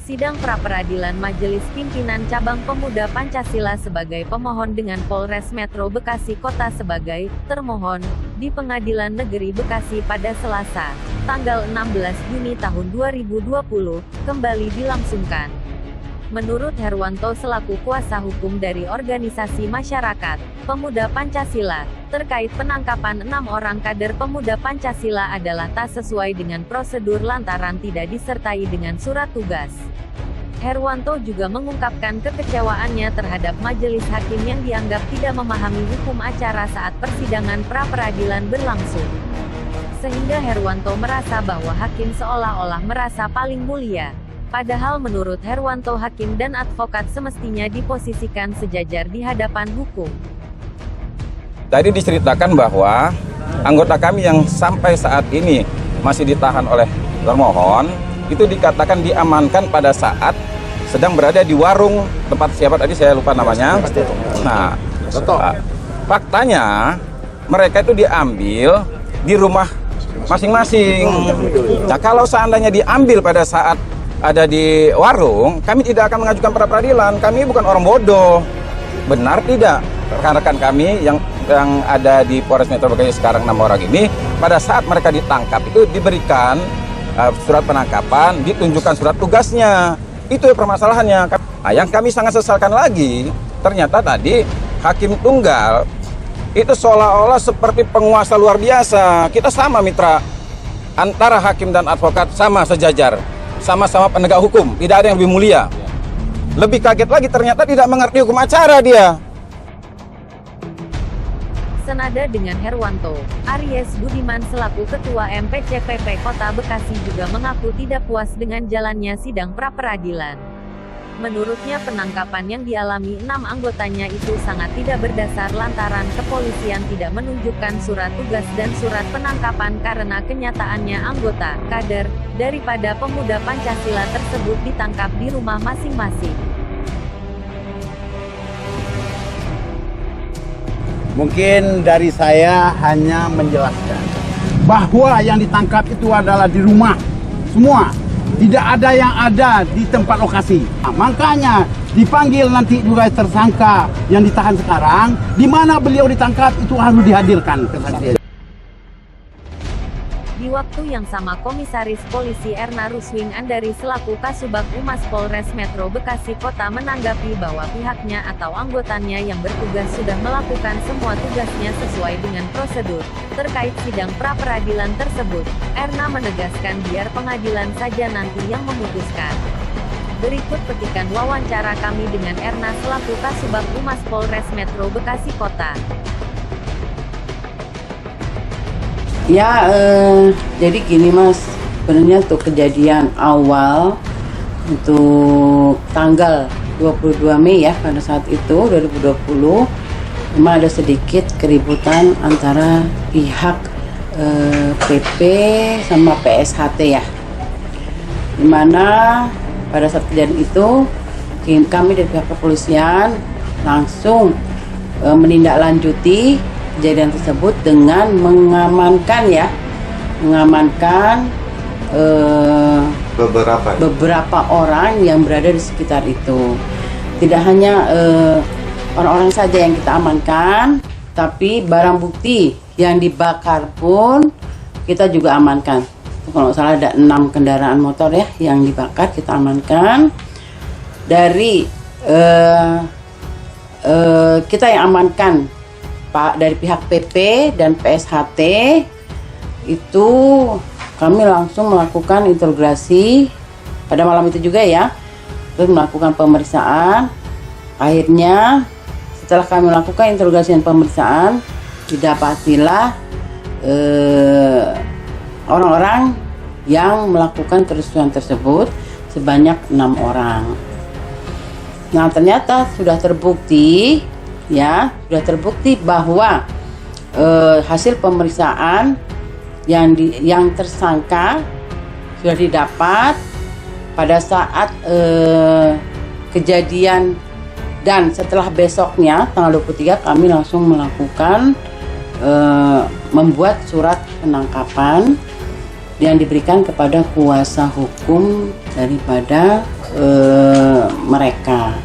Sidang pra-peradilan Majelis Pimpinan Cabang Pemuda Pancasila sebagai pemohon dengan Polres Metro Bekasi Kota sebagai termohon di Pengadilan Negeri Bekasi pada Selasa, tanggal 16 Juni tahun 2020, kembali dilangsungkan. Menurut Herwanto selaku kuasa hukum dari organisasi masyarakat Pemuda Pancasila, terkait penangkapan 6 orang kader Pemuda Pancasila adalah tak sesuai dengan prosedur lantaran tidak disertai dengan surat tugas. Herwanto juga mengungkapkan kekecewaannya terhadap majelis hakim yang dianggap tidak memahami hukum acara saat persidangan pra-peradilan berlangsung. Sehingga Herwanto merasa bahwa hakim seolah-olah merasa paling mulia. Padahal menurut Herwanto hakim dan advokat semestinya diposisikan sejajar di hadapan hukum. Tadi diceritakan bahwa anggota kami yang sampai saat ini masih ditahan oleh termohon, itu dikatakan diamankan pada saat sedang berada di warung tempat siapa tadi saya lupa namanya. Nah, faktanya mereka itu diambil di rumah masing-masing. Nah, kalau seandainya diambil pada saat ada di warung, kami tidak akan mengajukan pra peradilan. Kami bukan orang bodoh. Benar tidak? Rekan-rekan kami yang ada di Polres Metro Bekasi sekarang 6 orang ini, pada saat mereka ditangkap itu diberikan surat penangkapan, ditunjukkan surat tugasnya. Itu permasalahannya. Nah, yang kami sangat sesalkan lagi, ternyata tadi hakim tunggal itu seolah-olah seperti penguasa luar biasa. Kita sama mitra, antara hakim dan advokat sama sejajar, sama-sama penegak hukum, tidak ada yang lebih mulia. Lebih kaget lagi ternyata tidak mengerti hukum acara dia. Senada dengan Herwanto, Aries Budiman selaku Ketua MPCPP Kota Bekasi juga mengaku tidak puas dengan jalannya sidang pra-peradilan. Menurutnya penangkapan yang dialami 6 anggotanya itu sangat tidak berdasar lantaran kepolisian tidak menunjukkan surat tugas dan surat penangkapan karena kenyataannya anggota, kader, daripada Pemuda Pancasila tersebut ditangkap di rumah masing-masing. Mungkin dari saya hanya menjelaskan bahwa yang ditangkap itu adalah di rumah semua, tidak ada yang ada di tempat lokasi. Nah, makanya dipanggil nanti juga tersangka yang ditahan sekarang, di mana beliau ditangkap itu harus dihadirkan kesaksian. Di waktu yang sama Komisaris Polisi Erna Ruswing Andari selaku Kasubag Humas Polres Metro Bekasi Kota menanggapi bahwa pihaknya atau anggotanya yang bertugas sudah melakukan semua tugasnya sesuai dengan prosedur. Terkait sidang pra-peradilan tersebut, Erna menegaskan biar pengadilan saja nanti yang memutuskan. Berikut petikan wawancara kami dengan Erna selaku Kasubag Humas Polres Metro Bekasi Kota. Ya, jadi gini Mas, sebenarnya untuk kejadian awal untuk tanggal 22 Mei ya, pada saat itu 2020 memang ada sedikit keributan antara pihak PP sama PSHT ya, dimana pada saat kejadian itu kami dari pihak kepolisian langsung menindaklanjuti kejadian tersebut dengan mengamankan beberapa orang yang berada di sekitar itu. Tidak hanya orang-orang saja yang kita amankan, tapi barang bukti yang dibakar pun kita juga amankan. Kalau nggak salah ada 6 kendaraan motor ya yang dibakar, kita amankan. Dari kita yang amankan dari pihak PP dan PSHT itu kami langsung melakukan interogasi pada malam itu juga ya, terus melakukan pemeriksaan. Akhirnya setelah kami melakukan interogasi dan pemeriksaan, didapatilah orang-orang yang melakukan kerusuhan tersebut sebanyak 6 orang. Nah, ternyata sudah terbukti bahwa hasil pemeriksaan yang tersangka sudah didapat pada saat kejadian, dan setelah besoknya tanggal 23 kami langsung melakukan membuat surat penangkapan yang diberikan kepada kuasa hukum daripada mereka.